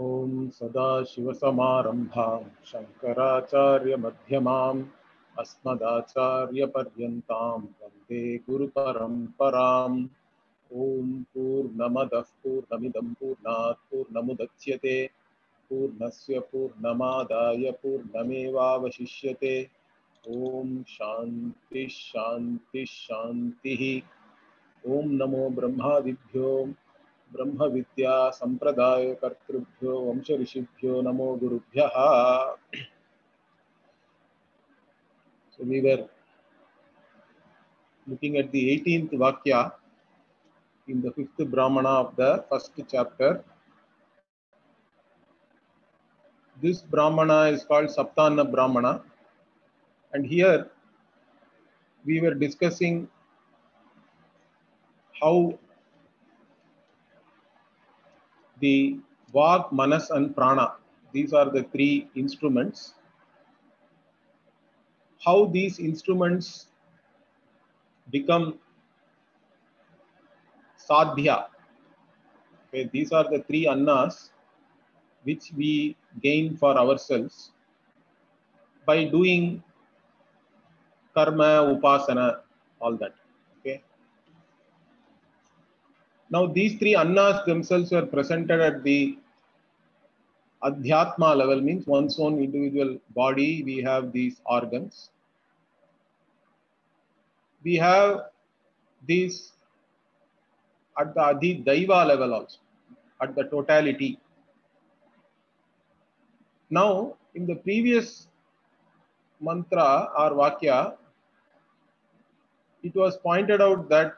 ओम सदाशिवसमारंभां शंकराचार्यमध्यमाम् अस्मदाचार्यपर्यन्तां वन्दे गुरुपरम्पराम्। ओम पूर्णमदः पूर्णमिदं पूर्णात् पूर्णमुदच्यते पूर्णस्य पूर्णमादाय पूर्णमेवावशिष्यते। ओम शांति शांति शांति। ओम नमो ब्रह्मादिभ्यो ब्रह्म विद्या संप्रदाय कर्तृभ्यो वंश ऋषिभ्यो नमो गुरुभ्यः। So we were looking at the 18th Vakya in the 5th Brahmana of the first chapter. This Brahmana is called Saptana Brahmana, and here we were discussing how the Vak, Manas and Prana, these are the three instruments, how these instruments become sadhya. Okay, these are the three annas which we gain for ourselves by doing karma, upasana, all that. Okay. Now these three annas themselves are presented at the adhyatma level, means one's own individual body. We have these organs. We have these at the adhidaiva level also, at the totality. Now, in the previous mantra or vakya, it was pointed out that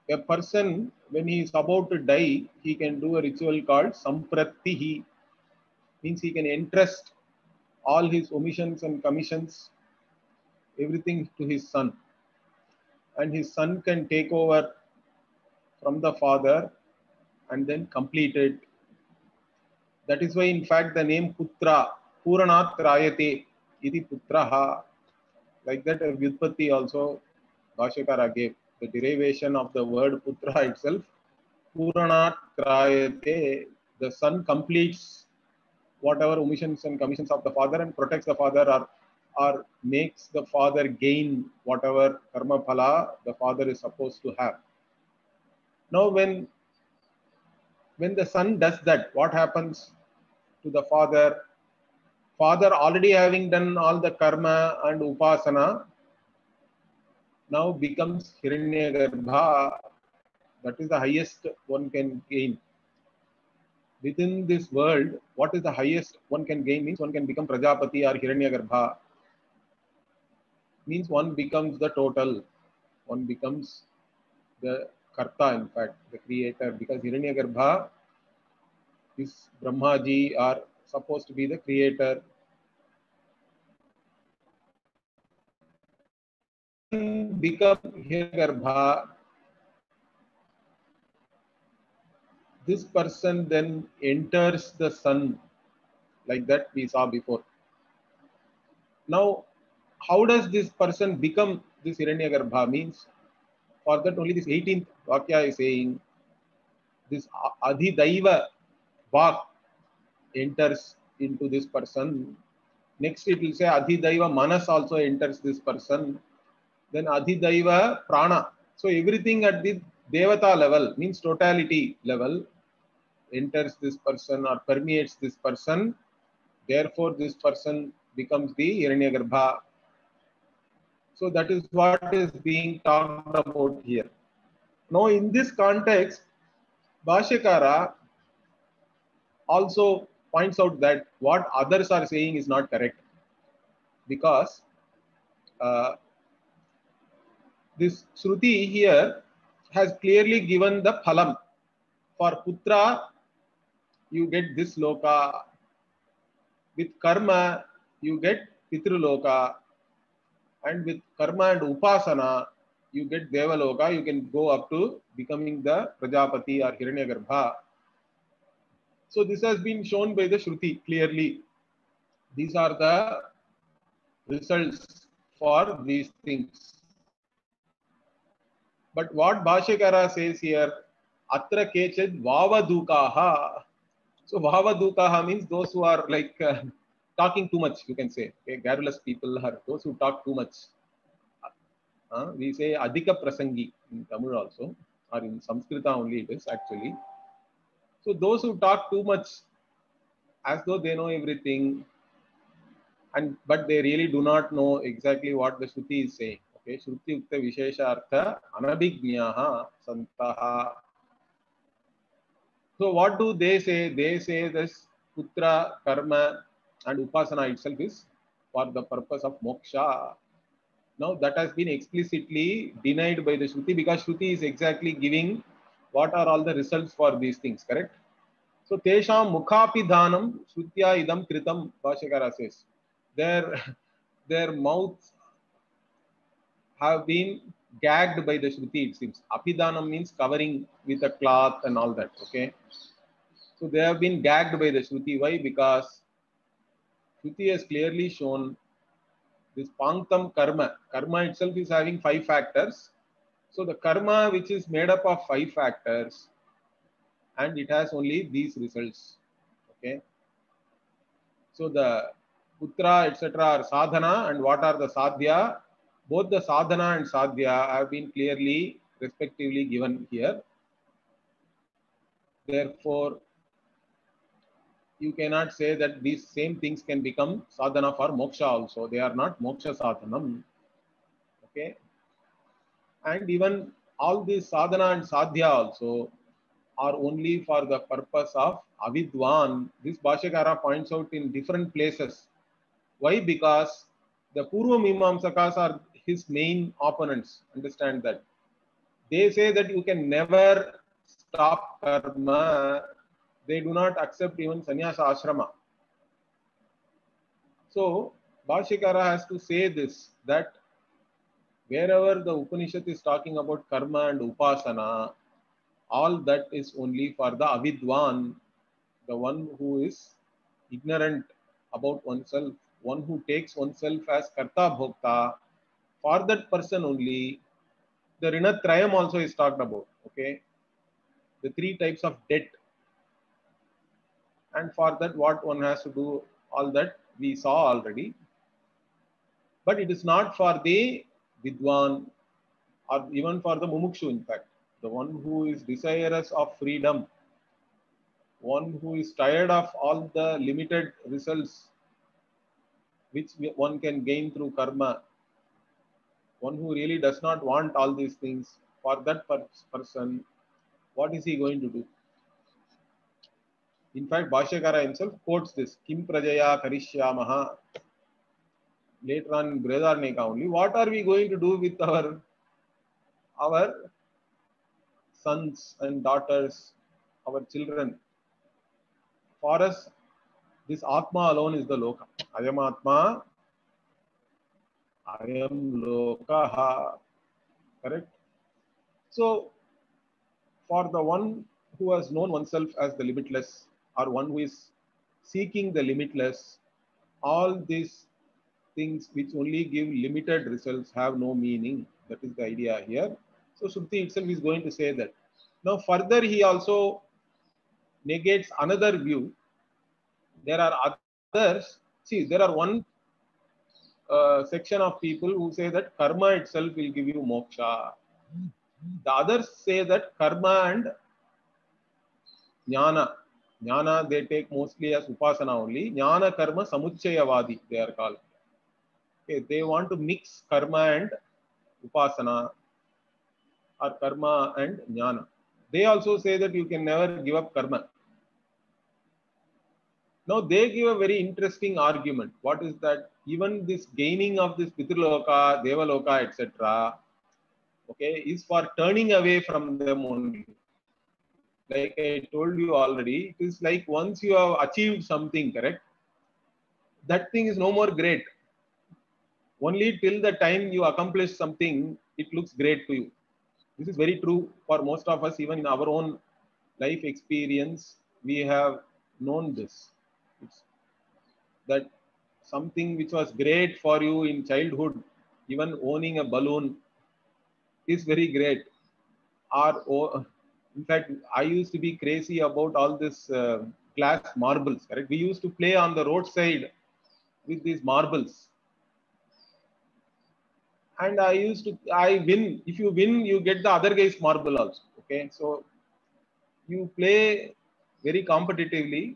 a person, when he is about to die, he can do a ritual called samprattihi, means he can entrust all his omissions and commissions, everything to his son, and his son can take over from the father and then complete it. That is why, in fact, the name Putra, Puranat Rayate, iti Putraha, like that, Vyutpatti also Bhashyakara gave. The derivation of the word Putra itself, Puranat Krayate, the son completes whatever omissions and commissions of the father and protects the father, or makes the father gain whatever karma phala the father is supposed to have. Now when the son does that, what happens to the father? Father already having done all the karma and upasana, now becomes Hiranyagarbha. That is the highest one can gain. Within this world, what is the highest one can gain? Means one can become Prajapati or Hiranyagarbha. Means one becomes the total. One becomes the Karta, in fact, the creator. Because Hiranyagarbha is Brahmaji, are supposed to be the creator. Become Hiranyagarbha, this person then enters the sun, like that we saw before. Now, how does this person become this Hiranyagarbha? Means, for that only this 18th Vakya is saying, this Adhidaiva Vak enters into this person. Next it will say Adhidaiva Manas also enters this person. Then Adhidaiva Prana. So everything at the Devata level, means totality level, enters this person or permeates this person. Therefore, this person becomes the Hiranyagarbha. So that is what is being talked about here. Now, in this context, Bhashyakara also points out that what others are saying is not correct, because this Shruti here has clearly given the phalam. For Putra, you get this loka. With karma, you get Pitruloka. And with karma and upasana, you get Devaloka. You can go up to becoming the Prajapati or Hiranyagarbha. So this has been shown by the Shruti clearly. These are the results for these things. But what Bhashyakara says here, atra kechid vavadukaha. So vavadukaha means those who are like talking too much, you can say. Okay, garrulous people are those who talk too much. We say adhika prasangi in Tamil also, or in Sanskrita only it is actually. So those who talk too much as though they know everything, and but they really do not know exactly what the Shruti is saying. Okay, Shruti Ukta Vishesha Artha Anabhignaha Santaha. So what do they say? They say this Putra, Karma and Upasana itself is for the purpose of moksha. Now that has been explicitly denied by the Shruti, because Shruti is exactly giving what are all the results for these things, correct? So Tesham Mukhapi Dhanam Shrutya Idam Kritam, Bhashyakara says. Their mouths have been gagged by the Shruti, it seems. Apidhanam means covering with a cloth and all that, okay? So they have been gagged by the Shruti. Why? Because Shruti has clearly shown this Panktam karma. Karma itself is having 5 factors. So the karma which is made up of 5 factors, and it has only these results. Okay. So the putra, etc. are sadhana, and what are the sadhya? Both the sadhana and sadhya have been clearly, respectively given here. Therefore, you cannot say that these same things can become sadhana for moksha also. They are not moksha sadhanam. Okay. And even all these sadhana and sadhya also are only for the purpose of avidwan. This Bhashyakara points out in different places. Why? Because the Purva Mimamsakas are his main opponents. Understand that. They say that you can never stop karma. They do not accept even sannyasa ashrama. So Bhashyakara has to say this, that wherever the Upanishad is talking about karma and upasana, all that is only for the avidwan, the one who is ignorant about oneself, one who takes oneself as karta bhokta. For that person only, the rinatrayam also is talked about. Okay, the 3 types of debt, and for that what one has to do, all that we saw already. But it is not for the vidwan, or even for the mumukshu. In fact, the one who is desirous of freedom, one who is tired of all the limited results which one can gain through karma, one who really does not want all these things, for that person, what is he going to do? In fact, Bhashyakara himself quotes this, Kim Prajaya Karishyamaha. Later on in Brihadaranyaka only, what are we going to do with our sons and daughters, our children? For us, this Atma alone is the Loka. Ayam Atma, Ayam Lokaha. Correct? So, for the one who has known oneself as the limitless, or one who is seeking the limitless, all these things which only give limited results have no meaning. That is the idea here. So Shruti itself is going to say that. Now further he also negates another view. There are others, see, there are one section of people who say that karma itself will give you moksha. The others say that karma and jnana they take mostly as upasana only. Jnana karma samuchayavadi they are called. Okay, they want to mix karma and upasana, or karma and jnana. They also say that you can never give up karma. Now they give a very interesting argument. What is that? Even this gaining of this Pitraloka, Devaloka, etc., okay, is for turning away from them only. Like I told you already, it is like once you have achieved something, correct? That thing is no more great. Only till the time you accomplish something, it looks great to you. This is very true for most of us. Even in our own life experience, we have known this. It's that something which was great for you in childhood, even owning a balloon, is very great. Or In fact, I used to be crazy about all this glass marbles, correct? We used to play on the roadside with these marbles. And I win. If you win, you get the other guy's marble also. Okay, so you play very competitively.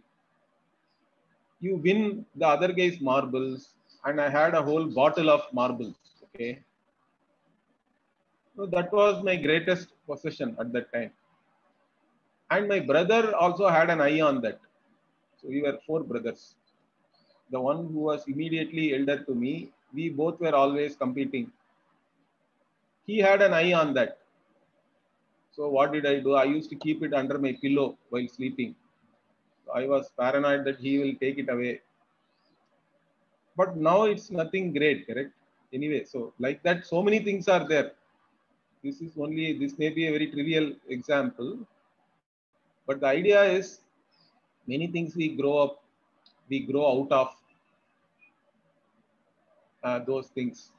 You win the other guy's marbles, and I had a whole bottle of marbles. Okay, so that was my greatest possession at that time. And my brother also had an eye on that. So we were four brothers. The one who was immediately elder to me, we both were always competing. He had an eye on that. So what did I do? I used to keep it under my pillow while sleeping. I was paranoid that he will take it away. But now it's nothing great, correct? Anyway, so like that, so many things are there. This may be a very trivial example, but the idea is many things we grow out of those things.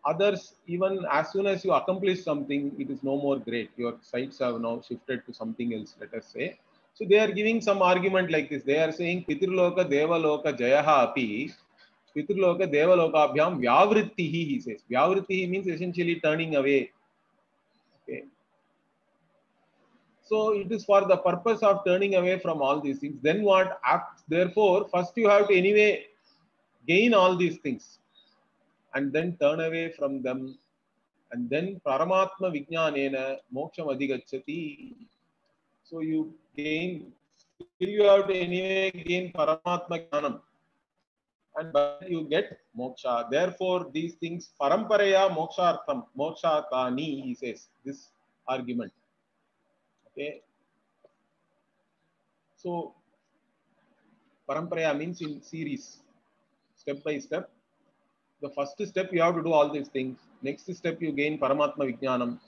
Others, even as soon as you accomplish something, it is no more great. Your sights have now shifted to something else, let us say. So they are giving some argument like this. They are saying Pitriloka Devaloka Jayaha api Pitriloka Devaloka Abhyam Vyavrittihi, he says. Vyavrittihi means essentially turning away. Okay. So it is for the purpose of turning away from all these things. Then what? Therefore, first you have to anyway gain all these things and then turn away from them. And then Paramatma Vijnanena Moksham Adhigachati. So you gain, still you have to anyway gain Paramatma Jnanam. And by that you get moksha. Therefore, these things, Paramparaya Mokshartham, Mokshatani, he says, this argument. Okay. So, Paramparaya means in series, step by step. The first step you have to do all these things. Next step you gain Paramatma Vijnanam.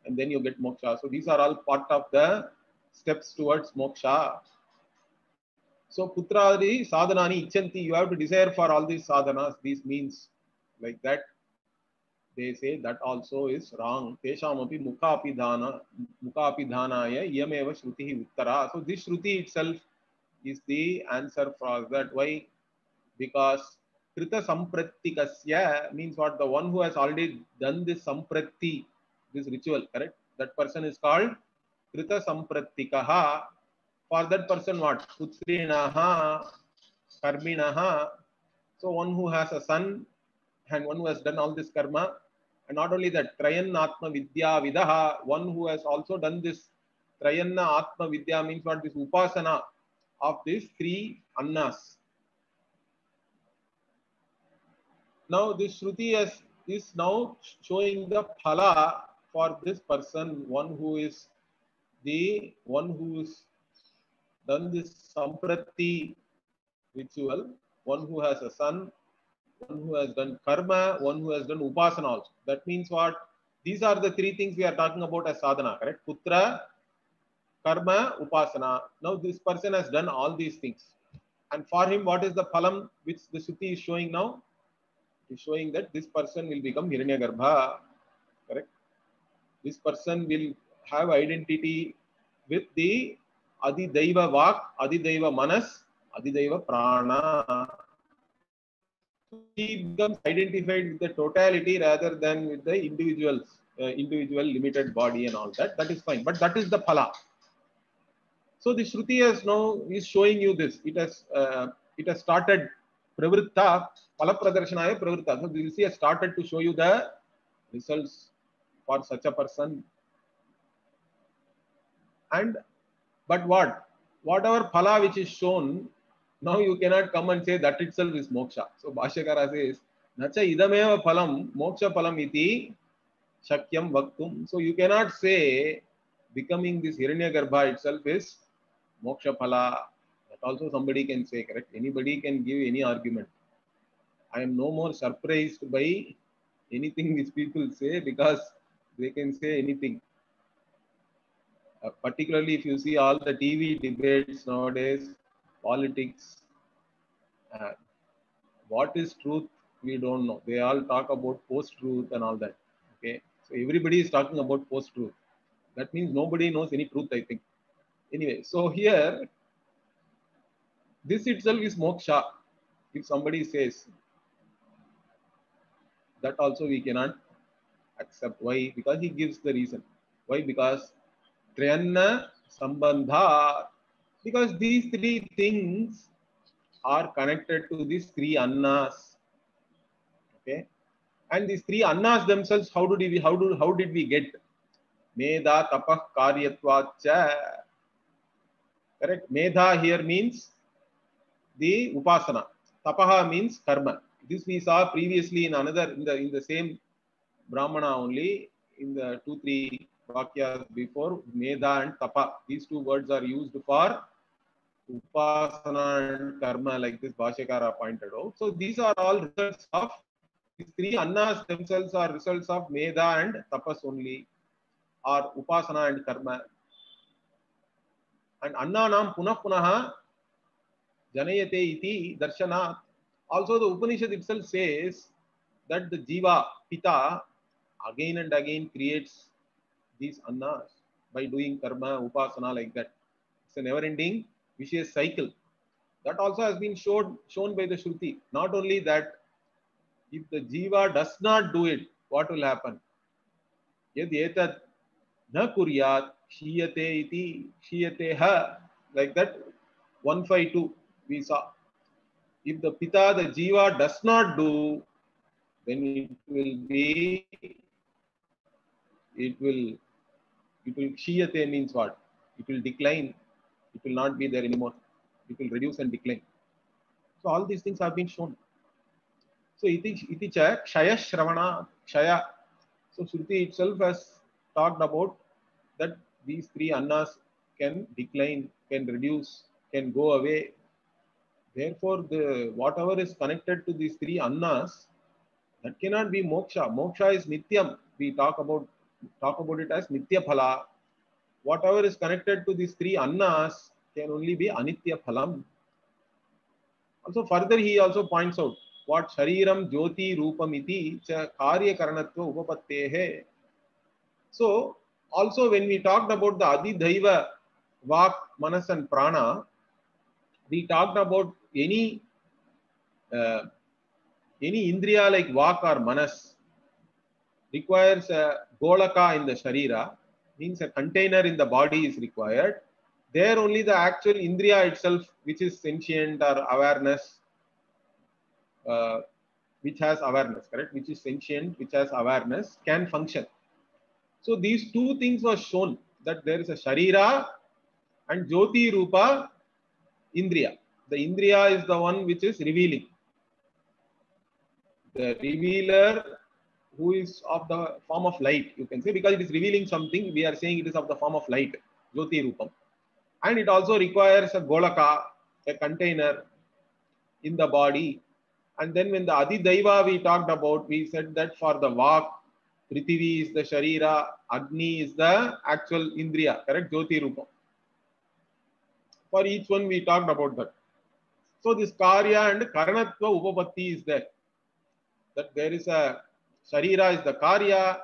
And then you get moksha. So these are all part of the steps towards moksha. So putradi sadhanani ichanti, you have to desire for all these sadhanas, these means like that. They say that also is wrong. Teshamapi mukapidhanaya iyameva shrutihi uttara. So this shruti itself is the answer for that. Why? Because krita samprattikasya means what? The one who has already done this sampratti, this ritual, correct? That person is called krita samprattikaha. For that person, what? Putrinaha, karminaha. So one who has a son and one who has done all this karma. And not only that, Trayanna Atma Vidya Vidaha, one who has also done this Trayanna Atma Vidya means what? This upasana of these three annas. Now this Shruti is now showing the phala for this person, one who is done this sampratti ritual, one who has a son, one who has done karma, one who has done upasana also. That means what? These are the three things we are talking about as sadhana, correct? Putra, karma, upasana. Now this person has done all these things. And for him, what is the phalam which the Shruti is showing now? It is showing that this person will become Hiranyagarbha, correct? This person will have identity with the Adidaiva Vak, Adidaiva Manas, Adidaiva Prana. He becomes identified with the totality rather than with the individual limited body and all that. That is fine. But that is the phala. So the Shruti has now is showing you this. It has started pravritta, phala pradarsanaya pravritta. So this has started to show you the results for such a person. And but whatever phala which is shown, now you cannot come and say that itself is moksha. So Bhashyakara says, Nacha idameva phalam, moksha phalam iti shakyam vaktum. So you cannot say becoming this Hiranyagarbha itself is moksha phala. That also somebody can say, correct? Anybody can give any argument. I am no more surprised by anything which people say because they can say anything. Particularly if you see all the TV debates nowadays, politics, uh, what is truth, we don't know. They all talk about post-truth and all that. Okay, so everybody is talking about post-truth. That means nobody knows any truth, I think. Anyway, so here, this itself is moksha. If somebody says that, also we cannot accept. Why? Because he gives the reason. Why? Because Triyanna Sambandha. Because these three things are connected to these three annas. Okay, and these three annas themselves, how did we get? Medha tapah karyatvacha. Correct. Medha here means the upasana. Tapaha means karma. This we saw previously in another in the same Brahmana only, in the 2-3 vakyas before. Medha and tapa. These two words are used for upasana and karma, like this Bhashyakara pointed out. So these are all results of these three annas themselves, are results of medha and tapas only, or upasana and karma. And annanam punah punaha janayate iti darshana. Also the Upanishad itself says that the jiva, pita, again and again creates these annas by doing karma, upasana, like that. It's a never-ending vicious cycle. That also has been shown by the Shruti. Not only that, if the jiva does not do it, what will happen? Yad etad na kuryat shiyate iti shiyate ha. Like that, 152 we saw. If the pita, the jiva does not do, then it will shiyate means what? It will decline. It will not be there anymore. It will reduce and decline. So all these things have been shown. So iti cha kshaya shravana kshaya. So Shruti itself has talked about that these three annas can decline, can reduce, can go away. Therefore, the whatever is connected to these three annas, that cannot be moksha. Moksha is nityam. We talk about it as nitya phala. Whatever is connected to these three annas can only be anitya phalam. Also further he also points out what shariram jyoti rupam iti cha karya karanatva upapattehe. So also when we talked about the adidhaiva vak, manas and prana, we talked about any indriya like vak or manas requires a golaka in the sharira, means a container in the body is required. There only the actual indriya itself, which is sentient or awareness, which has awareness, correct? Which is sentient, which has awareness, can function. So these two things were shown, that there is a sharira and jyoti rupa indriya. The indriya is the one which is revealing. The revealer, who is of the form of light, you can say, because it is revealing something, we are saying it is of the form of light, jyoti rupam. And it also requires a golaka, a container in the body. And then when the adidaiva we talked about, we said that for the vak, Prithvi is the sharira, Agni is the actual indriya, correct? Jyoti rupam. For each one we talked about that. So this karya and karanatva upapatti is there. That there is a sharira is the karya,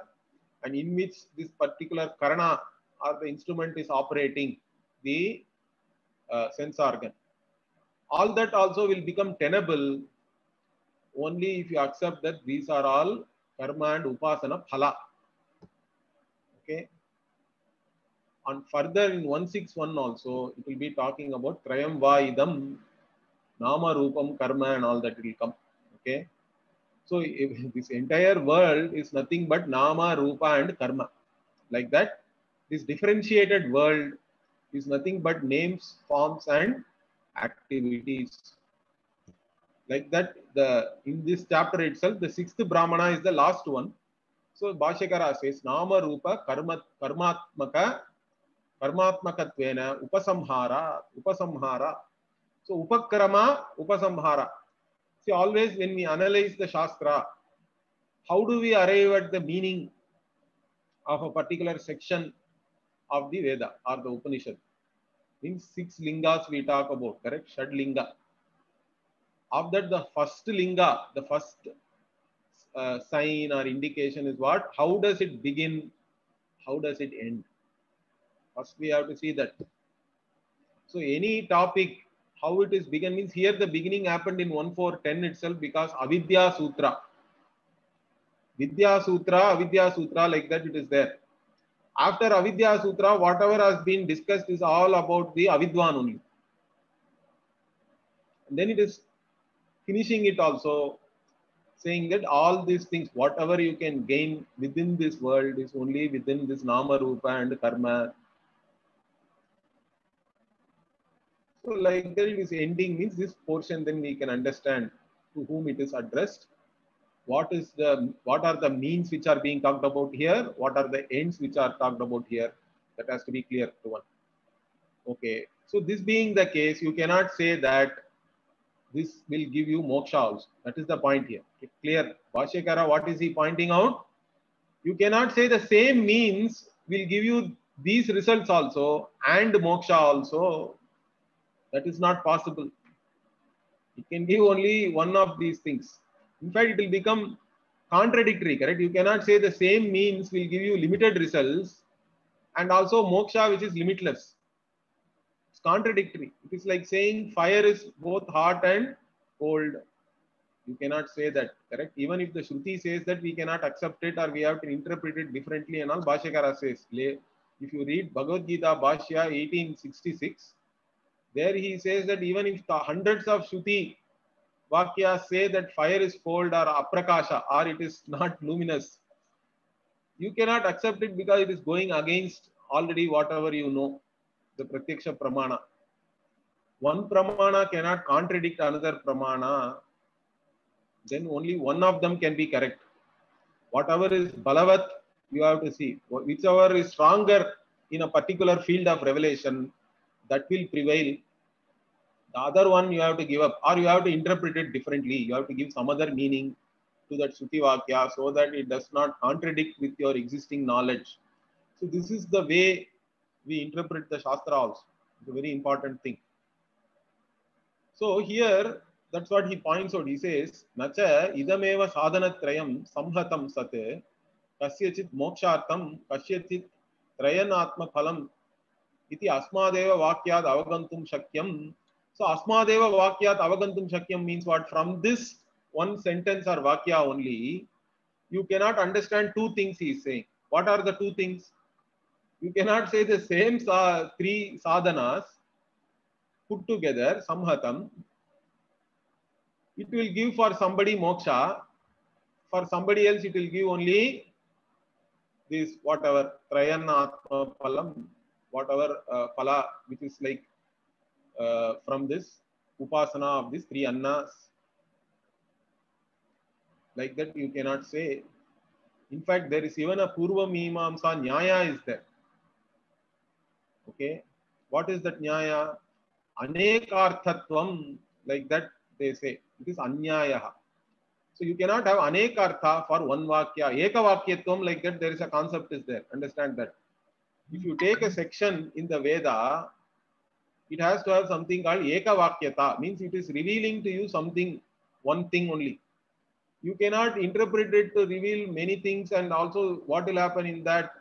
and in which this particular karana or the instrument is operating, the sense organ. All that also will become tenable only if you accept that these are all karma and upasana phala. Okay. And further in 161 also, it will be talking about trayam va idam, nama rupam karma, and all that will come. Okay. So if this entire world is nothing but nama, rupa and karma. Like that, this differentiated world is nothing but names, forms and activities. Like that, in this chapter itself, the sixth Brahmana is the last one. So Bhashyakara says, nama rupa karmatmaka karmatmakatvena upasamhara. So upakrama upasamhara. See, always when we analyze the Shastra, how do we arrive at the meaning of a particular section of the Veda or the Upanishad? Means 6 lingas we talk about, correct? Shad linga. Of that, the first linga, the first sign or indication is what? How does it begin? How does it end? First we have to see that. So any topic, how it is begun means here the beginning happened in 1410 itself because Avidya Sutra. Vidya Sutra, Avidya Sutra, like that it is there. After Avidya Sutra, whatever has been discussed is all about the Avidwan only. And then it is finishing it also, saying that all these things, whatever you can gain within this world is only within this Nama, Rupa and Karma. So like that it is ending means this portion, then we can understand to whom it is addressed. What are the means which are being talked about here? What are the ends which are talked about here? That has to be clear to one. Okay. So this being the case, you cannot say that this will give you moksha also. That is the point here. Okay, clear. Bhashyakara, what is he pointing out? You cannot say the same means will give you these results also and moksha also. That is not possible. It can give only one of these things. In fact, it will become contradictory, correct? You cannot say the same means will give you limited results and also moksha which is limitless. It's contradictory. It is like saying fire is both hot and cold. You cannot say that, correct? Even if the Shruti says that, we cannot accept it or we have to interpret it differently and all. Bhashyakara says, if you read Bhagavad Gita Bhashya 1866, there he says that even if the hundreds of Shruti Vakyas say that fire is cold or aprakasha or it is not luminous, you cannot accept it because it is going against already whatever you know, the Pratyaksha Pramana. One Pramana cannot contradict another Pramana, then only one of them can be correct. Whatever is Balavat, you have to see. Whichever is stronger in a particular field of revelation, that will prevail. The other one you have to give up, or you have to interpret it differently. You have to give some other meaning to that Shruti Vakya so that it does not contradict with your existing knowledge. So this is the way we interpret the Shastra also. It's a very important thing. So here, that's what he points out. He says, Nacha idameva sadhanatrayam samhatam sate kasyachit mokshartam kasyachit trayanatma phalam iti asmadeva vakyat avagantum shakyam. So asmadeva vakyat avagantum shakyam means what? From this one sentence or vakya only, you cannot understand two things he is saying. What are the two things? You cannot say the same three sadhanas put together, samhatam. It will give for somebody moksha, for somebody else it will give only this whatever, trayanatma phalam, whatever phala, which is like from this upasana of these three annas. Like that you cannot say. In fact, there is even a Purva Mimamsa Nyaya is there. Okay. What is that Nyaya? Anekarthatvam, like that they say. It is Anyayaha. So you cannot have Anekartha for one Vakya. Eka Vakyatvam, like that there is a concept is there. Understand that. If you take a section in the Veda, it has to have something called Eka Vakyata, means it is revealing to you something, one thing only. You cannot interpret it to reveal many things, and also what will happen in that,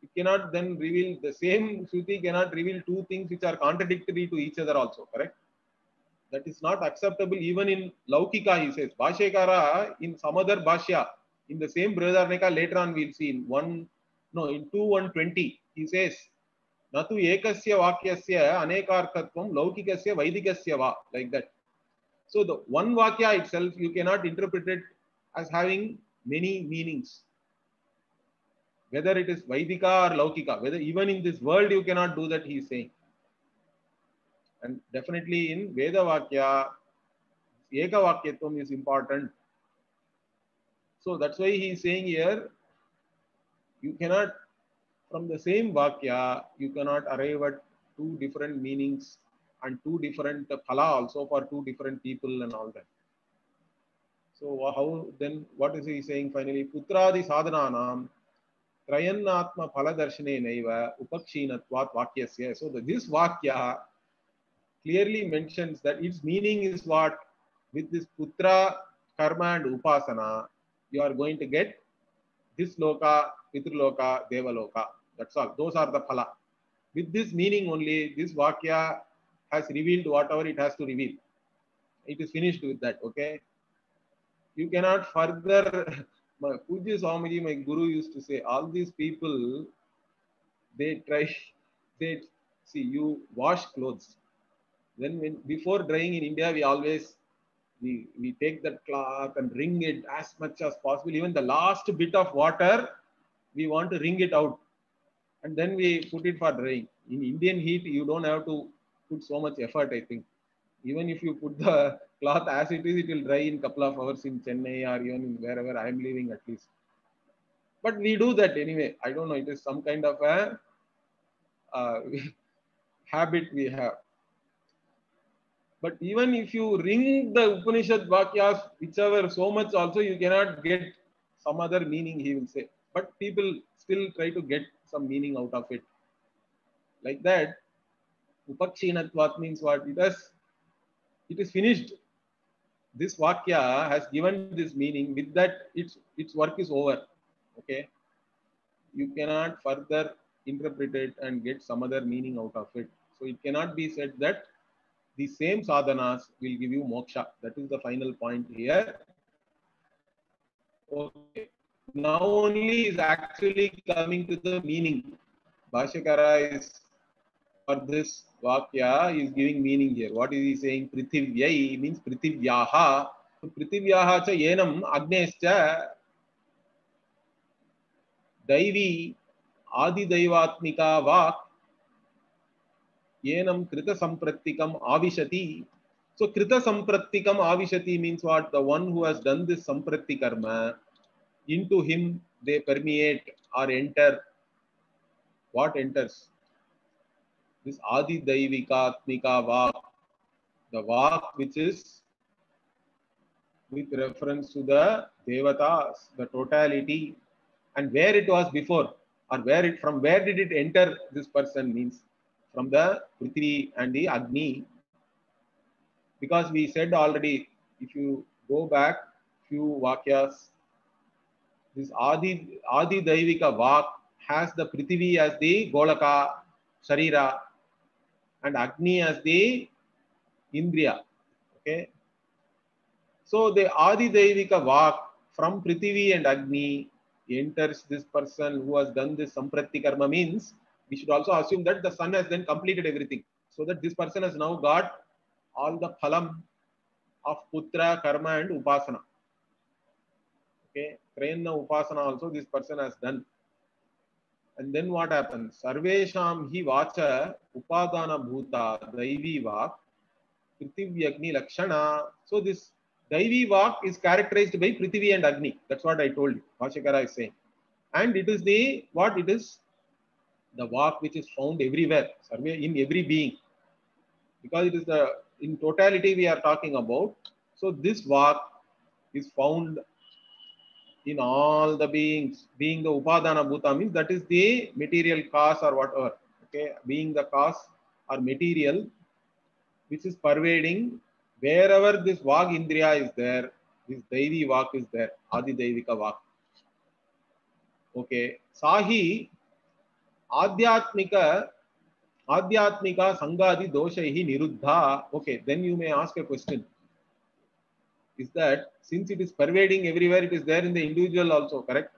it cannot then reveal, the same Shruti cannot reveal two things which are contradictory to each other also, correct? That is not acceptable even in Laukika, he says. Bhashyakara in some other Bhashya, in the same Brihadaranyaka, later on we'll see in 2:120, he says, Natu ekasya vakyasya anekarthatvam laukikasya vaidikasya va, like that. So the one Vakya itself, you cannot interpret it as having many meanings. Whether it is Vaidika or Laukika, whether even in this world you cannot do that, he is saying. And definitely in Veda Vakya, Eka Vakyatvam is important. So that's why he is saying here, you cannot, from the same Vakya, you cannot arrive at two different meanings and two different phala also for two different people and all that. So how then, what is he saying finally? Putradi sadhananam trayannatma phala darshane naiva upakshinatvat vakyasya. So this Vakya clearly mentions that its meaning is what? With this putra, karma and upasana, you are going to get this loka, pitruloka, devaloka. That's all. Those are the phala. With this meaning only, this Vakya has revealed whatever it has to reveal. It is finished with that, okay? You cannot further. My Pujya Swamiji, my guru, used to say, all these people, they try, they see, you wash clothes. Then when before drying in India, we always we take that cloth and wring it as much as possible. Even the last bit of water, we want to wring it out, and then we put it for drying. In Indian heat, you don't have to put so much effort, I think. Even if you put the cloth as it is, it will dry in a couple of hours in Chennai or even in wherever I am living at least. But we do that anyway. I don't know. It is some kind of a uh, habit we have. But even if you wring the Upanishad Vakyas, whichever so much also, you cannot get some other meaning, he will say. But people still try to get some meaning out of it. Like that, Upakshinatvat means what? It is finished. This Vakya has given this meaning. With that, its work is over. Okay? You cannot further interpret it and get some other meaning out of it. So it cannot be said that the same sadhanas will give you moksha. That is the final point here. Okay. Now only is actually coming to the meaning. Bhashyakara is, for this Vakya, is giving meaning here. What is he saying? Prithivya means Prithivyaha. So Prithivyaha cha yenam agnescha daivi adi daivatmika vak yenam krita samprattikam avishati. So krita samprattikam avishati means what? The one who has done this sampratti karma, into him they permeate or enter. What enters? This adi daivika atmika vak, the vak which is with reference to the devatas, the totality, and where it was before, or from where did it enter this person, means from the Prithvi and the Agni. Because we said already, if you go back few Vakyas, this Adi Daivika Vak has the Prithvi as the Golaka, Sharira, and Agni as the Indriya. Okay. So the Adi Daivika Vak from Prithvi and Agni enters this person who has done this Sampratti Karma, means we should also assume that the sun has then completed everything. So that this person has now got all the phalam of Putra, Karma and Upasana. Okay. Prayana Upasana also this person has done. And then what happens? Sarvesham hi vacha upadana bhuta daivi vak Prithvi Agni Lakshana. So this Daivi Vak is characterized by Prithvi and Agni. That's what I told you. Bhashyakara is saying. And it is the what? It is the Vak which is found everywhere, in every being. Because it is the in totality we are talking about. So this Vak is found in all the beings. Being the Upadana Bhuta means that is the material cause or whatever. Okay, being the cause or material which is pervading wherever this Vag Indriya is there, this Daivi Vak is there, Adi Daivika Vak. Okay. Sahi Adhyatmika Sangadi Doshaihi Niruddha. Okay, then you may ask a question. Is that since it is pervading everywhere, it is there in the individual also, correct?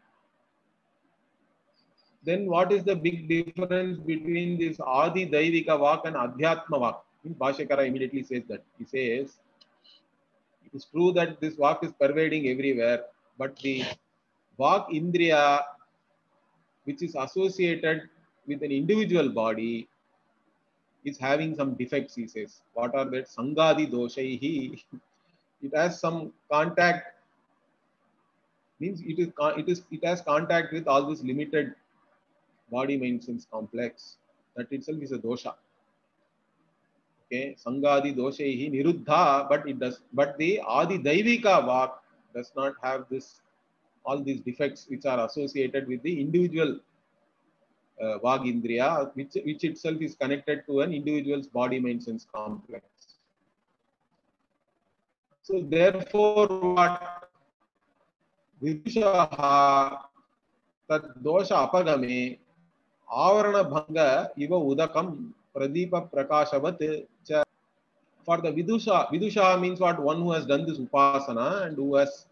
Then what is the big difference between this Adi Daivika Vak and Adhyatma Vak? Bhashyakara immediately says that. He says, it is true that this Vak is pervading everywhere, but the Vak Indriya, which is associated with an individual body, is having some defects, he says. What are that? Sangadi Doshaihi. It has some contact, means it has contact with all this limited body mind sense complex. That itself is a dosha. Okay, Sangadi Doshaihi Niruddha, but the Adi Daivika Vak does not have all these defects which are associated with the individual Vag Indriya, which itself is connected to an individual's body mind sense complex. So therefore, what Vidushaha tad dosha apagame Avarana bhanga iva udakam pradeepa prakashavat cha. For the Vidusha means what? One who has done this upasana and who has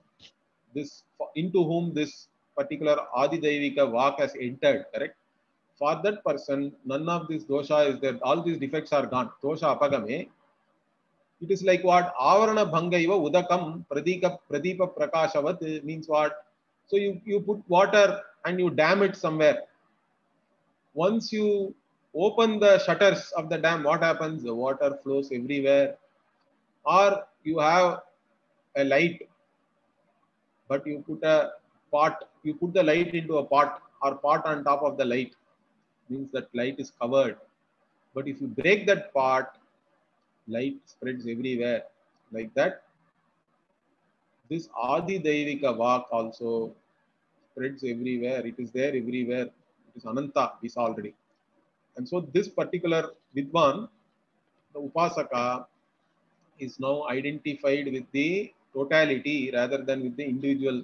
this, into whom this particular Adidevika Vak has entered, correct? For that person, none of this dosha is there. All these defects are gone. Dosha apagame. It is like what? Avarana bhanga iva udakam pradeepa prakashavat means what? So you put water and you dam it somewhere. Once you open the shutters of the dam, what happens? The water flows everywhere. Or you have a light, but you put a pot, you put the light into a pot or pot on top of the light, means that light is covered. But if you break that pot, light spreads everywhere. Like that, this Adi Daivika Vak also spreads everywhere. It is there everywhere. It is Ananta, we saw already. And so this particular Vidwan, the Upasaka, is now identified with the totality rather than with the individual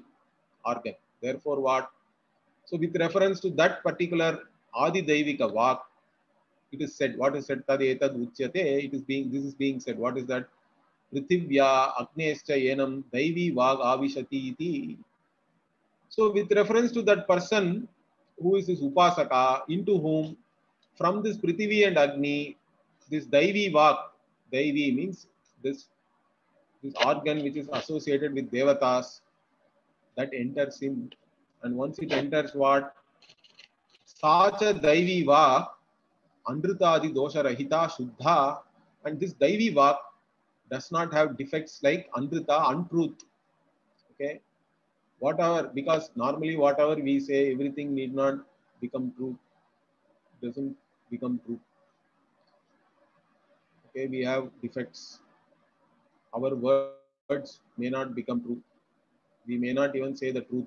organ. Therefore, what? So, with reference to that particular Adi Daivika Vak, it is said. What is said? Tad etad uchyate. It is being. This is being said. What is that? Prithivya Agnescha Yenam Daivi Vag Avishati iti. So, with reference to that person who is this Upasaka, into whom from this Prithivi and Agni, this Daivi Vak, Daivi means this organ which is associated with Devatas, that enters him. And once it enters, what? Sacha Daivi Vak, Andritadi Dosha Rahita Shuddha. And this Daivi Vak does not have defects like Andrita, untruth. Okay? Whatever, because normally whatever we say, everything need not become true. Doesn't become true. Okay, we have defects. Our words may not become true. We may not even say the truth.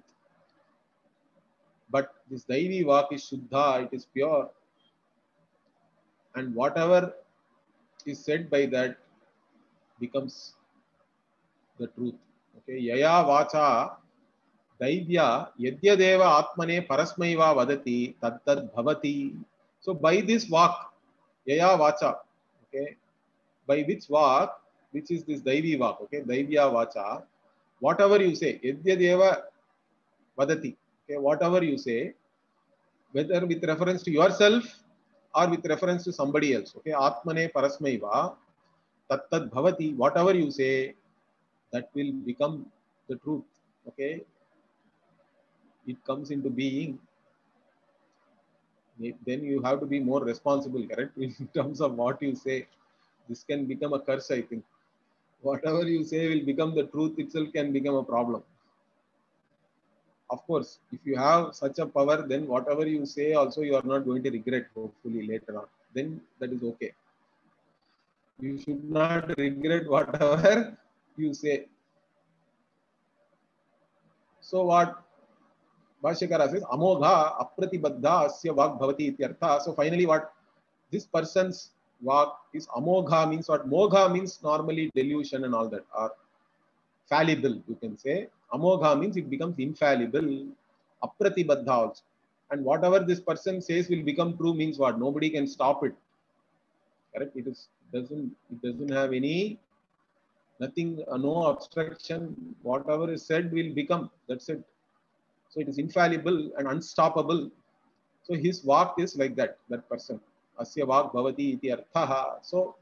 But this Daivi Vak is Shuddha, it is pure. And whatever is said by that becomes the truth. Okay, Yaya Vacha Daivya Yadyadeva Atmane Parasmaiva Vadati Tattad Bhavati. So by this Vak, Yaya Vacha, okay, by which Vak, which is this Daivi Vak, okay, Daivya Vacha, whatever you say, Yadyadeva Vadati, okay, whatever you say, whether with reference to yourself or with reference to somebody else, okay, Atmane Parasmaiva Tattad Bhavati, whatever you say, that will become the truth, okay. It comes into being. Then you have to be more responsible, correct, in terms of what you say. This can become a curse, I think. Whatever you say will become the truth itself, can become a problem. Of course, if you have such a power, then whatever you say also you are not going to regret, hopefully, later on. Then that is okay. You should not regret whatever you say. So what Bhashyakara says, Amogha Apratibadha Asya Vak Bhavati Ityartha. So finally what? This person's Vak is Amogha, means what? Mogha means normally delusion and all that, or fallible, you can say. Amogha means it becomes infallible. Apratibadha also. And whatever this person says will become true means what? Nobody can stop it. Correct? It doesn't have any, nothing, no obstruction. Whatever is said will become. That's it. So it is infallible and unstoppable. So his Vak is like that, that person. Asya Vak Bhavati iti arthaha. So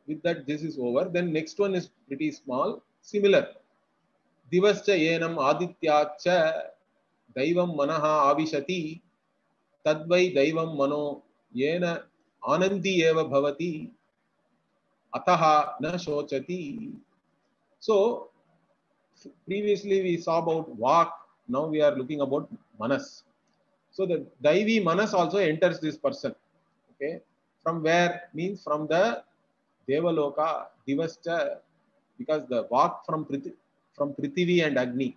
with that, this is over. Then next one is pretty small. Similar. Divascha yenam adityacha daivam manaha avishati tadvai daivam mano yena anandi eva bhavati ataha na shochati. So previously we saw about Vak. Now we are looking about Manas. So the Daivi Manas also enters this person. Okay. From where? Means from the Devaloka, Divascha, because the Vak from Prithivi and Agni.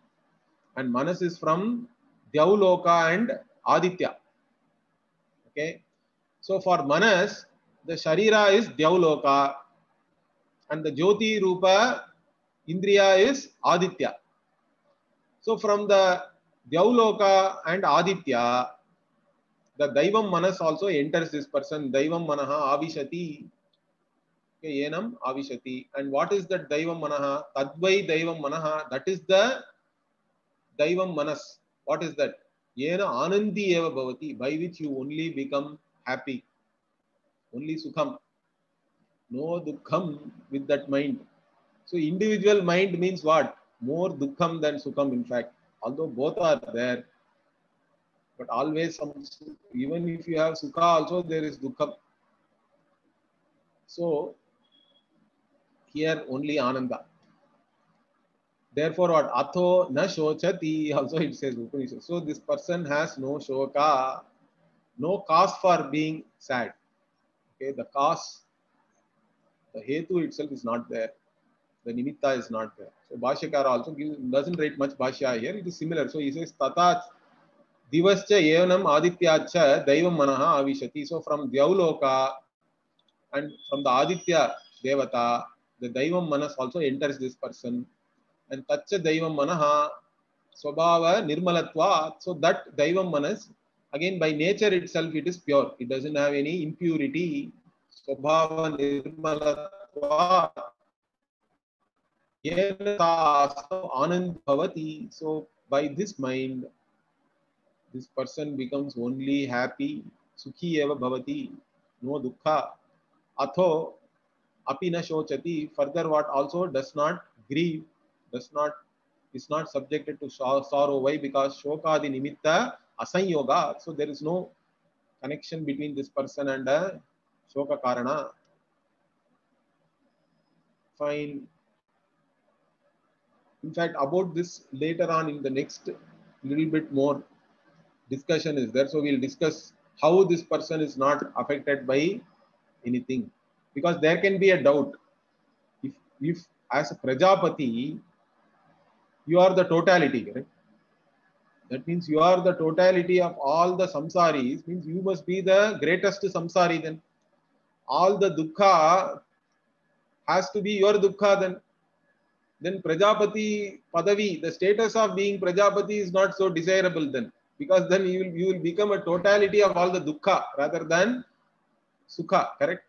And Manas is from Dyauloka and Aditya. Okay. So for Manas, the Sharira is Dyauloka and the Jyoti Rupa Indriya is Aditya. So from the Dyauloka and Aditya, the Daivam Manas also enters this person. Daivam Manaha Avishati. Okay, Yenam Avishati. And what is that Daivam Manaha? Tadvai Daivam Manaha. That is the Daivam Manas. What is that? Yena Anandi Eva Bhavati. By which you only become happy. Only Sukham. No Dukkham with that mind. So individual mind means what? More Dukkham than Sukham in fact. Although both are there. But always some, even if you have Sukha also there is Dukkham. So here only Ananda. Therefore, what? Atho na shochati, also it says Upanishad. So this person has no shoka, no cause for being sad. Okay, the cause, the hetu itself is not there. The nimitta is not there. So Bhashyakara also doesn't write much Bhashya here. It is similar. So he says Tata Divascha Evanam Adityacha Daivam Manaha Avishati. So from Dyauloka and from the Aditya Devata, the Daivam Manas also enters this person. And Tacha Daivam Manaha Swabhava Nirmalatva. So that Daivam Manas, again by nature itself, it is pure. It doesn't have any impurity. Swabhava Nirmalatva. Anand Bhavati. So by this mind, this person becomes only happy. Sukhi eva bhavati. No dukkha. Atho apina shochati. Further, what also does not grieve, is not subjected to sorrow. Why? Because shokadi nimitta asanyoga. So there is no connection between this person and shoka karana. Fine. In fact, about this later on in the next little bit more discussion is there. So we'll discuss how this person is not affected by anything. Because there can be a doubt. If as a Prajapati, you are the totality, correct? That means you are the totality of all the samsaris, means you must be the greatest samsari then. All the dukkha has to be your dukkha then Prajapati Padavi, the status of being Prajapati is not so desirable then. Because then you will become a totality of all the dukkha rather than sukha, correct?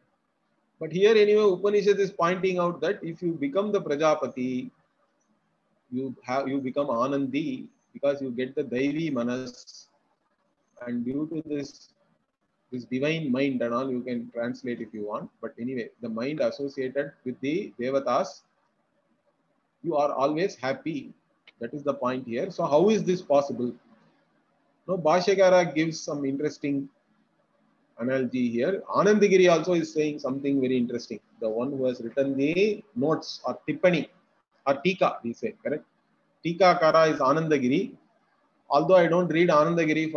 But here anyway, Upanishad is pointing out that if you become the Prajapati, you become Anandi because you get the Daivi Manas, and due to this divine mind and all, you can translate if you want. But anyway, the mind associated with the Devatas, you are always happy. That is the point here. So how is this possible? Now Bhashyakara gives some interesting analogy here. Anandagiri also is saying something very interesting. The one who has written the notes or tippani or tika, we say, correct? Tika Kara is Anandagiri. Although I don't read Anandagiri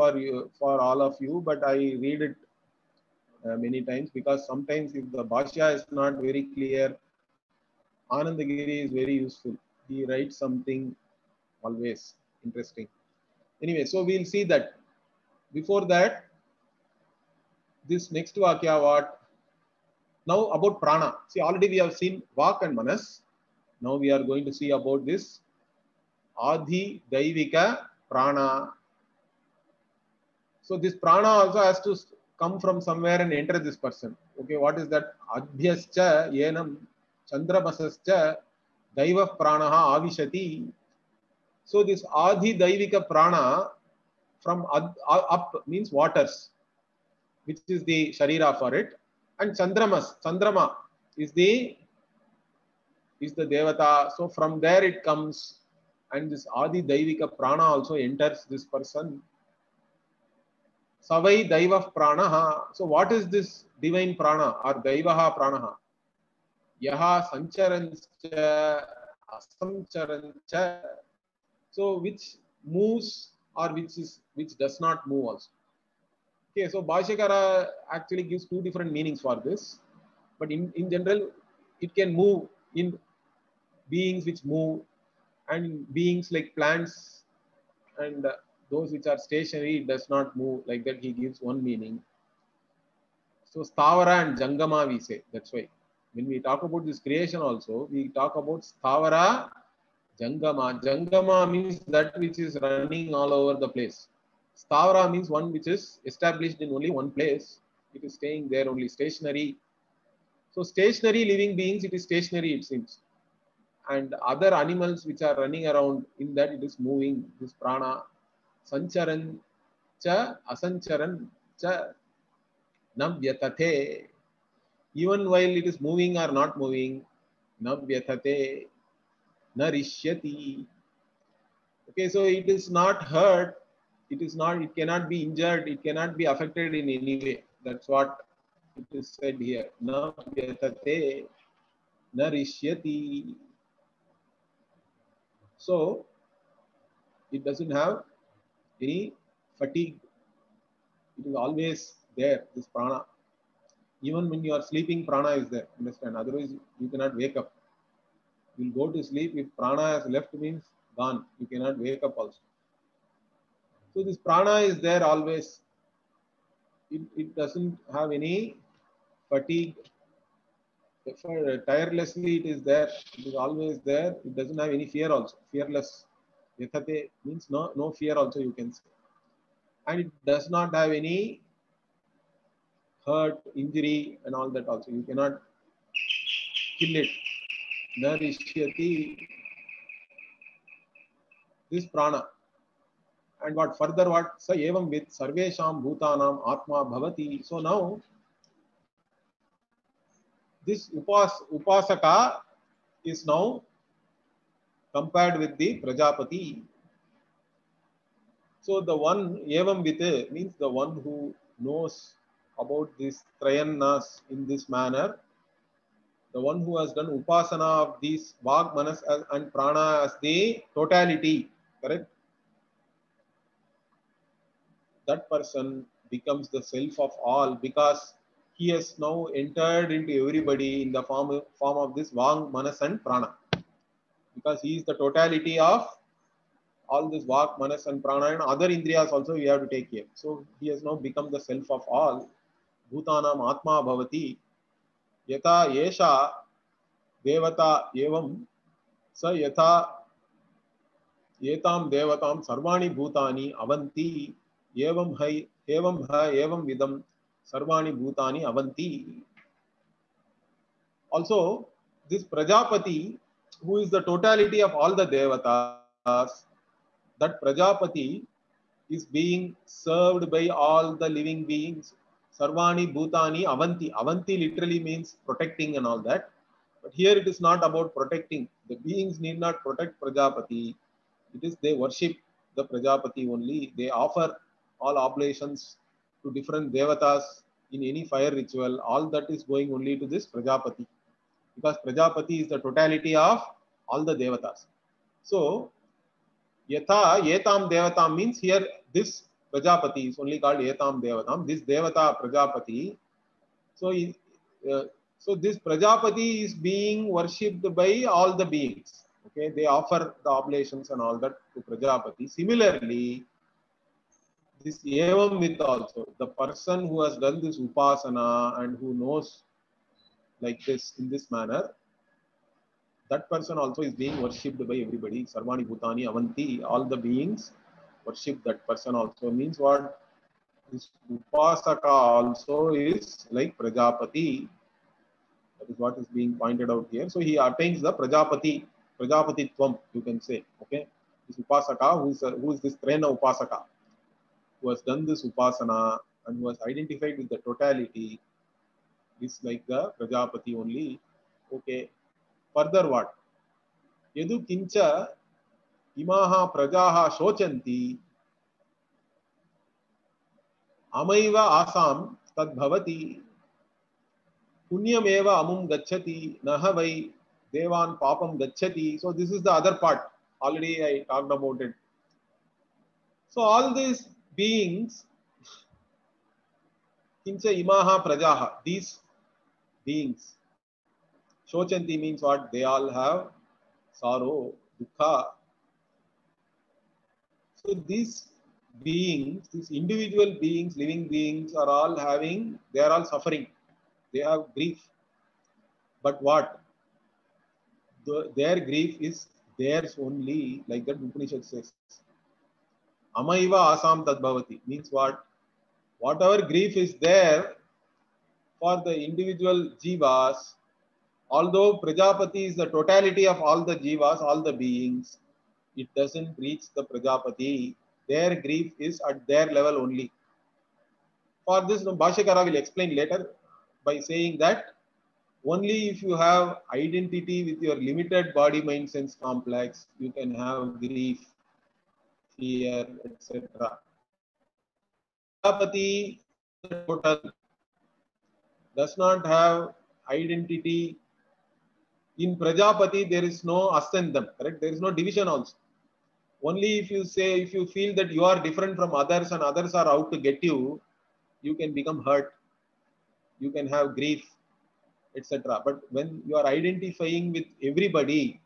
for all of you, but I read it many times because sometimes if the Bhashya is not very clear, Anandagiri is very useful. He writes something always interesting. Anyway, so we'll see that. Before that, this next Vakya what? Now about Prana. See, already we have seen Vak and Manas. Now we are going to see about this Adi Daivika Prana. So this Prana also has to come from somewhere and enter this person. Okay, what is that? Adhyascha Yenam Chandramasascha Daiva Pranaha Avishati. So this Adi Daivika Prana from up means waters, which is the Sharira for it. And Chandrama is the Devata. So from there it comes, and this Adi Daivika Prana also enters this person. Savai Daiva Pranaha. So what is this divine Prana or Daivaha Pranaha? Yaha Sancharancha Asamcharancha. So which moves or which does not move also. Okay, so Bhashyakara actually gives two different meanings for this. But in general, it can move in beings which move and beings like plants and those which are stationary, it does not move. Like that, he gives one meaning. So Stavara and Jangama we say. That's why when we talk about this creation also, we talk about Stavara, Jangama. Jangama means that which is running all over the place. Stavara means one which is established in only one place. It is staying there only, stationary. So stationary living beings, it is stationary, it seems. And other animals which are running around, in that it is moving, this prana. Sancharan cha asancharan cha navyatate. Even while it is moving or not moving, navyatate, narishyati. Okay, so it is not hurt, it cannot be injured, it cannot be affected in any way. That's what it is said here. Navyatate, narishyati. So it doesn't have any fatigue. It is always there, this prana. Even when you are sleeping, prana is there. Understand? Otherwise, you cannot wake up. You will go to sleep. If prana has left, means gone. You cannot wake up also. So this prana is there always. It doesn't have any fatigue. Tirelessly, it is there. It is always there. It doesn't have any fear also. Fearless. Yathate means no fear also, you can say. And it does not have any hurt, injury, and all that also. You cannot kill it. Narishyati. This prana. And what further, what sa evam with sarvesham bhutanam atma bhavati. So now this upasaka is now compared with the Prajapati. So the one evam with means the one who knows about these trayanas in this manner, the one who has done upasana of these vag, manas and prana as the totality, correct? That person becomes the self of all, because he has now entered into everybody in the form of this vang, manas and prana, because he is the totality of all this vak, manas and prana and other indriyas also we have to take care. So he has now become the self of all. Bhutanam atma bhavati yata yesha devata evam sa yata yetam devatam sarvani bhutani avanti evam evam vidam sarvani bhutani avanti. Also, this Prajapati, who is the totality of all the devatas, that Prajapati is being served by all the living beings. Sarvani Bhutani Avanti. Avanti literally means protecting and all that. But here it is not about protecting. The beings need not protect Prajapati. It is they worship the Prajapati only. They offer all oblations to different devatas in any fire ritual. All that is going only to this Prajapati. Because Prajapati is the totality of all the devatas. So, Yatha Yetam Devatam means here this Prajapati is only called Yetam Devatam. This Devata Prajapati. So, so this Prajapati is being worshipped by all the beings. Okay, they offer the oblations and all that to Prajapati. Similarly, this Evam with also the person who has done this Upasana and who knows like this in this manner, that person also is being worshipped by everybody. Sarvani Bhutani Avanti, all the beings worship that person also. Means what? This Upasaka also is like Prajapati. That is what is being pointed out here. So he attains the Prajapati, Prajapatitvam, you can say. Okay. This Upasaka, who is this Trena Upasaka, who has done this Upasana and who has identified with the totality, is like the Prajapati only. Okay. Further what? Yadu kincha imaha prajaha shochanti amaiva asam tad bhavati punyameva amum gacchati nahavai devan papam gacchati. So this is the other part. Already I talked about it. So all these beings, kincha imaha prajaha, these beings, shochanti means what? They all have sorrow, dukkha. So these beings, these individual beings, living beings are all having, they are all suffering. They have grief. But what? Their grief is theirs only, like that Upanishad says. Amaiva asam tadbhavati means what? Whatever grief is there for the individual jivas, although Prajapati is the totality of all the jivas, all the beings, it doesn't reach the Prajapati. Their grief is at their level only. For this, Bhashyakara will explain later by saying that only if you have identity with your limited body, mind, sense complex, you can have grief, fear, etc. Prajapati, the total, does not have identity. In Prajapati, there is no us and them, correct? There is no division also. Only if you say, if you feel that you are different from others and others are out to get you, you can become hurt. You can have grief, etc. But when you are identifying with everybody,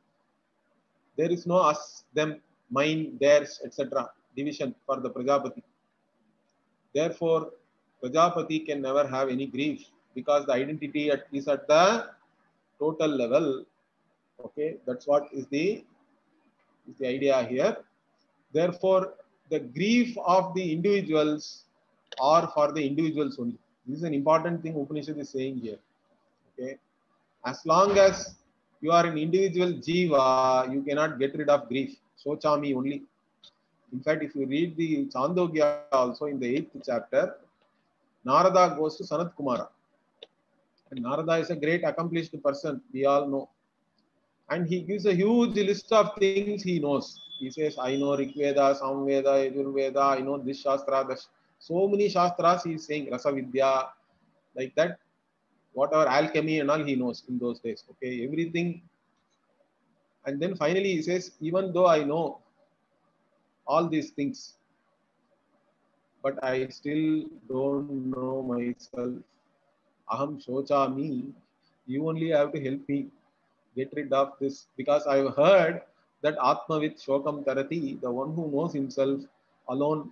there is no us, them, mine, theirs, etc. division for the Prajapati. Therefore, Prajapati can never have any grief because the identity is at the total level. Okay, that's what is the idea here. Therefore, the grief of the individuals are for the individuals only. This is an important thing Upanishad is saying here. Okay, as long as you are an individual jiva, you cannot get rid of grief. Sochami only. In fact, if you read the Chandogya also in the 8th chapter, Narada goes to Sanat Kumara. And Narada is a great accomplished person, we all know. And he gives a huge list of things he knows. He says, I know Rigveda, Samveda, Yajurveda, I know this Shastra. So many Shastras he is saying, Rasavidya, like that. Whatever alchemy and all he knows in those days. Okay, everything. And then finally he says, even though I know all these things, but I still don't know myself. Aham shochami. You only have to help me get rid of this, because I've heard that Atma with Shokam Tarati, the one who knows himself alone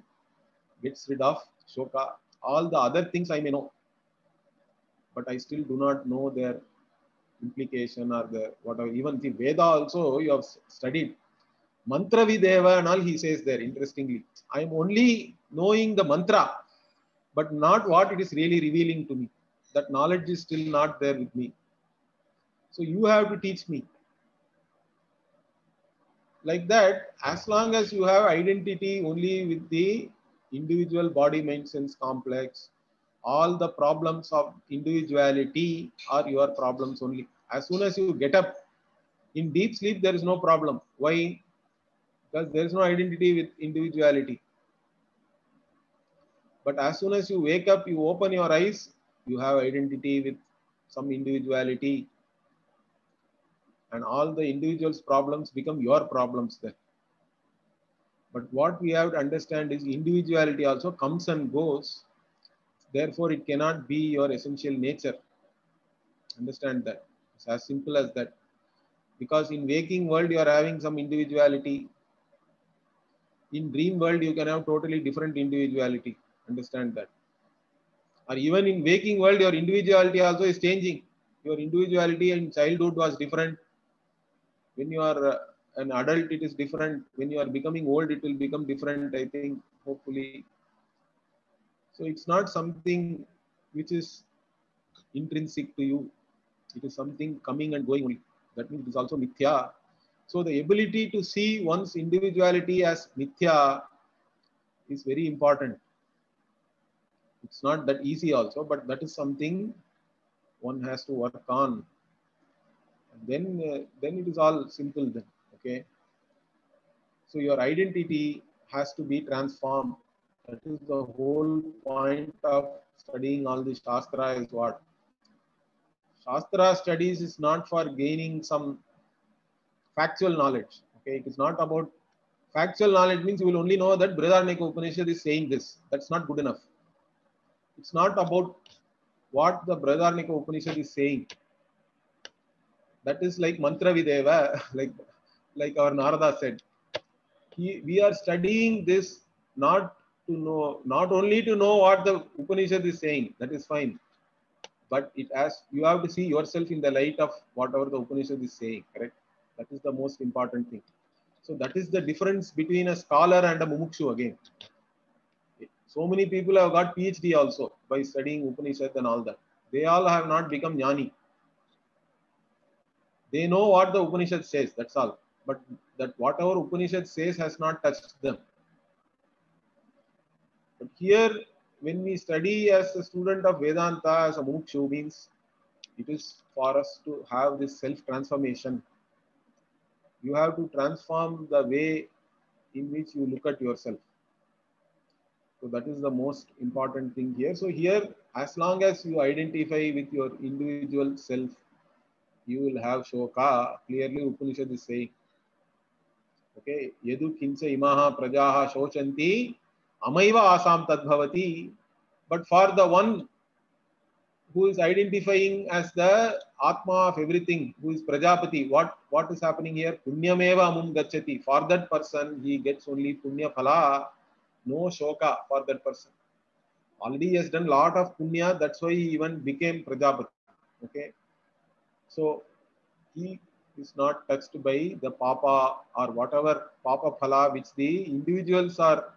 gets rid of Shoka. All the other things I may know, but I still do not know their implication or the whatever. Even the Veda also you have studied. Mantra Videva and all he says there, interestingly. I am only knowing the mantra, but not what it is really revealing to me. That knowledge is still not there with me. So you have to teach me. Like that, as long as you have identity only with the individual body, mind, sense complex, all the problems of individuality are your problems only. As soon as you get up in deep sleep, there is no problem. Why? Because there is no identity with individuality. But as soon as you wake up, you open your eyes, you have identity with some individuality. And all the individual's problems become your problems then. But what we have to understand is individuality also comes and goes. Therefore, it cannot be your essential nature. Understand that. It's as simple as that. Because in waking world, you are having some individuality. In dream world, you can have totally different individuality. Understand that. Or even in waking world, your individuality also is changing. Your individuality in childhood was different. When you are an adult, it is different. When you are becoming old, it will become different, I think, hopefully. So it's not something which is intrinsic to you. It is something coming and going only. That means it is also mithya. So the ability to see one's individuality as mithya is very important. It's not that easy also, but that is something one has to work on. And then it is all simple then. Okay. So your identity has to be transformed. That is the whole point of studying all the Shastra is what? Shastra studies is not for gaining some factual knowledge. Okay, it is not about factual knowledge means you will only know that Brihadaranyaka Upanishad is saying this. That's not good enough. It's not about what the Brihadaranyaka Upanishad is saying. That is like mantra videva, like our Narada said. We are studying this not to know, not only to know what the Upanishad is saying. That is fine. But it has, you have to see yourself in the light of whatever the Upanishad is saying, correct? That is the most important thing. So that is the difference between a scholar and a mumukshu again. So many people have got PhD also by studying Upanishad and all that. They all have not become jnani. They know what the Upanishad says, that's all. But that whatever Upanishad says has not touched them. But here, when we study as a student of Vedanta, as a mumukshu, means it is for us to have this self-transformation. You have to transform the way in which you look at yourself. So that is the most important thing here. So here, as long as you identify with your individual self, you will have shoka. Clearly, Upanishad is saying, okay, yadu kincha imaha prajaha shochanti amaiva asam tadbhavati. But for the one who is identifying as the Atma of everything, who is Prajapati, what is happening here? Punyameva amum gacchati. For that person, he gets only punya phala, no shoka for that person. Already he has done lot of punya, that's why he even became Prajapati. Okay, so he is not touched by the papa or whatever papa phala which the individuals are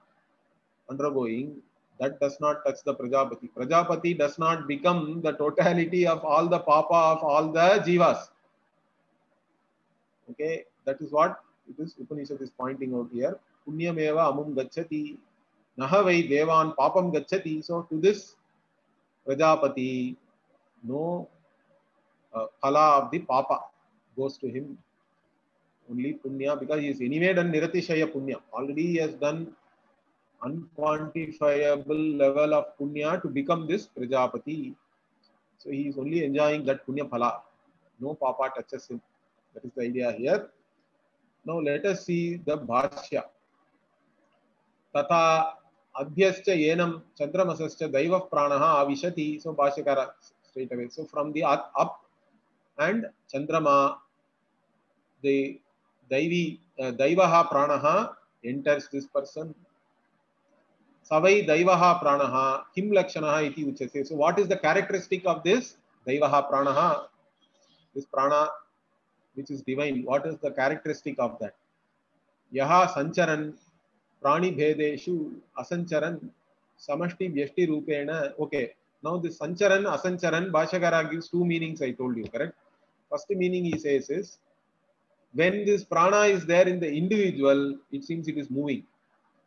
undergoing. That does not touch the Prajapati. Prajapati does not become the totality of all the papa of all the jivas. Okay, that is what it is. Upanishad is pointing out here. Punyameva amum gacchati, nahavai devan papam gacchati. So to this Prajapati, no phala of the papa goes to him. Only punya, because he is anyway done niratishaya punya. Already he has done unquantifiable level of punya to become this Prajapati. So he is only enjoying that punya phala. No papa touches him. That is the idea here. Now let us see the bhashya. Tata adhyascha yenam chandramasascha daiva pranaha avishati. So bhashyakara straight away. So from the up and chandrama, the daivaha pranaha enters this person. Savai daivaha pranaha kim lakshanaha iti uchase. So what is the characteristic of this daivaha pranaha? This prana which is divine, what is the characteristic of that? Yaha sancharan prani bhedeshu asancharan samashti vyashti rupena. Okay, now this sancharan asancharan Bhashyakara gives two meanings, I told you, correct? First meaning he says is, when this prana is there in the individual, it seems it is moving.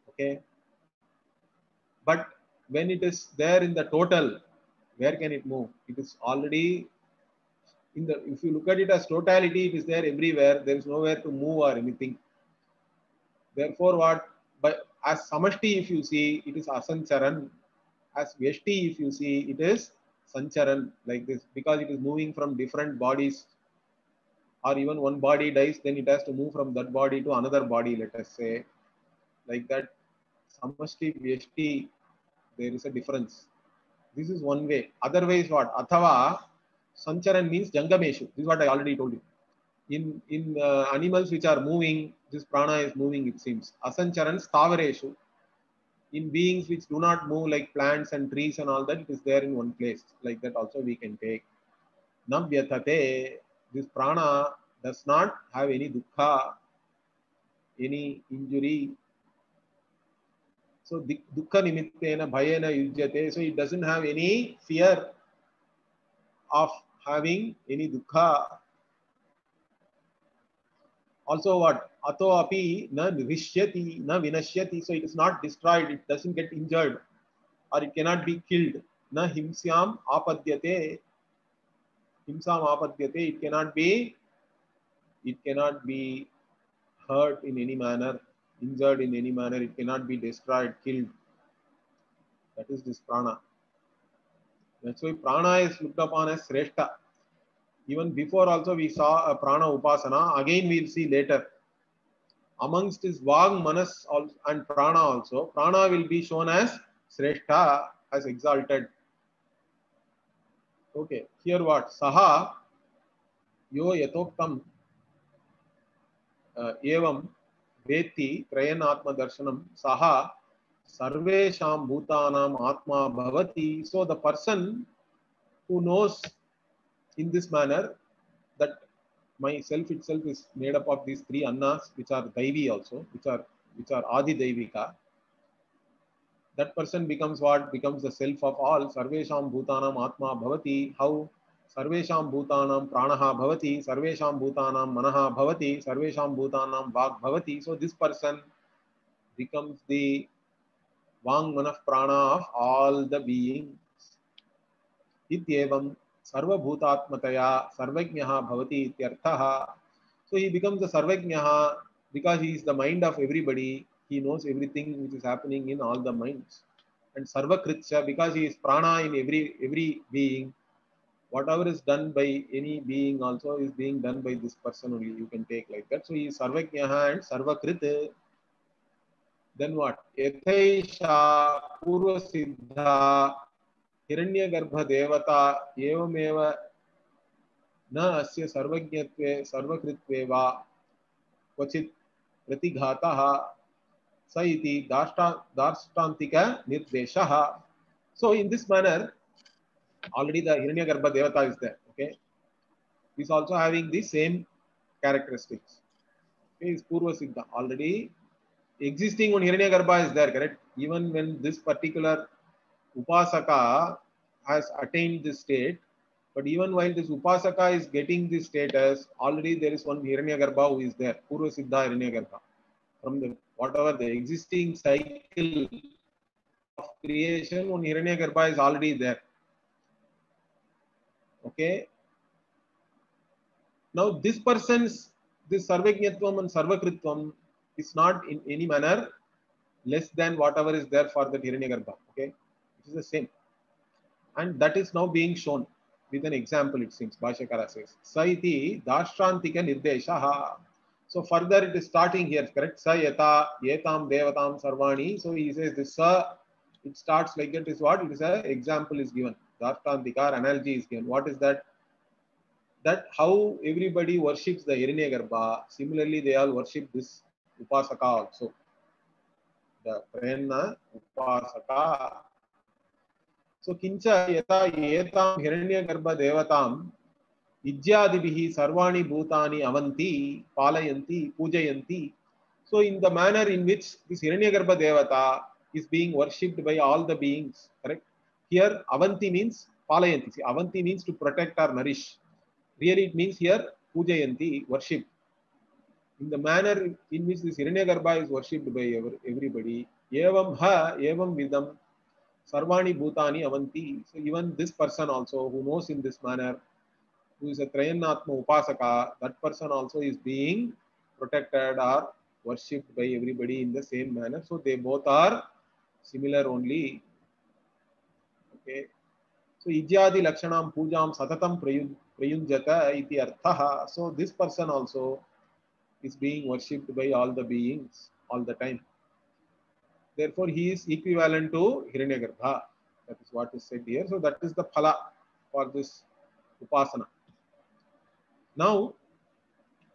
Okay, but when it is there in the total, where can it move? It is already in the, if you look at it as totality, it is there everywhere. There is nowhere to move or anything. Therefore, what? But as samashti, if you see, it is asancharan. As vyashti, if you see, it is sancharan, like this, because it is moving from different bodies. Or even one body dies, then it has to move from that body to another body, let us say. Like that, samashti, vyashti, there is a difference. This is one way. Otherwise, what? Athava, sancharan means jangameshu. This is what I already told you. In animals which are moving, this prana is moving, it seems. Asancharan stavareshu. In beings which do not move, like plants and trees and all that, it is there in one place. Like that also we can take. Navyatate, this prana does not have any dukkha, any injury. So dukkha nimittena bhayena yujyate. So it doesn't have any fear of having any dukkha. Also what? Ato api na vishyati na vinashyati. So it is not destroyed, it doesn't get injured, or it cannot be killed. Na himsyam apadyate. Himsam apadyate. It cannot be hurt in any manner, injured in any manner. It cannot be destroyed, killed. That is this prana. That's why prana is looked upon as shrestha. Even before also we saw a prana upasana. Again we will see later. Amongst his vag, manas and prana also, prana will be shown as shrestha, as exalted. Okay, here what? Saha yo yatoktam evam veti trayan atma darshanam saha sarvesham bhutanam atma bhavati. So the person who knows in this manner that myself itself is made up of these three annas, which are daivi also, which are adi daivika. That person becomes what? Becomes the self of all. Sarvesham bhutanam atma bhavati. How? Sarvesham bhutanam pranaha bhavati. Sarvesham bhutanam manaha bhavati. Sarvesham bhutanam vak bhavati. So this person becomes the vang manah prana of all the beings. Ityevam sarva bhutatmataya sarvajnaha bhavati ityarthaha. So he becomes the sarvajnaha because he is the mind of everybody. He knows everything which is happening in all the minds. And sarvakritsya, because he is prana in every being, whatever is done by any being also is being done by this person only. You can take like that. So he is sarvajnaha and sarvakrit. Then what? Yathaisha purva siddha हिरण्यगर्भ देवता एवमेव न अस्य सर्वज्ञत्वे सर्वकृत्वे वा क्वचित् प्रतिघातः स इति दार्ष्टान्तिक निर्देशः. So in this manner, already the Hiranyagarbha Devata is there. Okay, he is also having the same characteristics. Okay, is Purva Siddha already existing on Hiranyagarbha is there, correct? Even when this particular Upasaka has attained this state, but even while this Upasaka is getting this status, already there is one Hiranyagarbha who is there, Purva Siddha Hiranyagarbha. From the whatever the existing cycle of creation, one Hiranyagarbha is already there. Okay. Now this person's, this Sarvajñatvam and Sarvakritvam is not in any manner less than whatever is there for the Hiranyagarbha. Okay. It is the same. And that is now being shown with an example, it seems. Bhashyakara says, Saiti Dashrantika Nirdeshaha. So further it is starting here, correct? Sa yata yetam devatam sarvani. So he says this sa, it starts like that is what? It is an example is given. Dashrantika analogy is given. What is that? That how everybody worships the Hiranyagarbha. Similarly, they all worship this Upasaka also. The Prena Upasaka. So kincha yata yetam Hiranyagarbha devatam Ijyadibihi sarvani bhutani avanti palayanti pujayanti. So in the manner in which this Hiranyagarbha devata is being worshipped by all the beings, correct? Here avanti means palayanti. See, avanti means to protect or nourish. Really it means here pujayanti, worship. In the manner in which this Hiranyagarbha is worshipped by everybody. Evam ha evam vidam sarvani bhutani avanti. So even this person also who knows in this manner, who is a Trayannatma Upasaka, that person also is being protected or worshipped by everybody in the same manner. So they both are similar only. Okay. So Ijyadi Lakshanam Pujam Satatam Prayunjata iti arthaha. So this person also is being worshipped by all the beings all the time. Therefore, he is equivalent to Hiranyagarbha. That is what is said here. So that is the phala for this upasana. Now,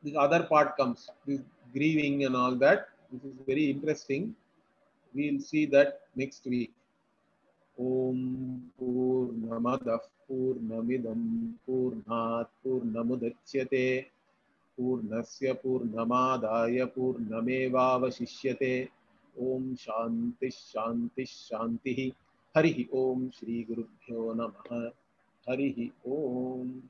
this other part comes, this grieving and all that. This is very interesting. We will see that next week. Om Purnamadah Purnamidam Purnat Purnamudachyate Purnasya Purnamadaya Purnamevavashishyate. Om Shanti Shanti Shanti. Harihi Om Shri Gurubhyo Namaha. Harihi Om.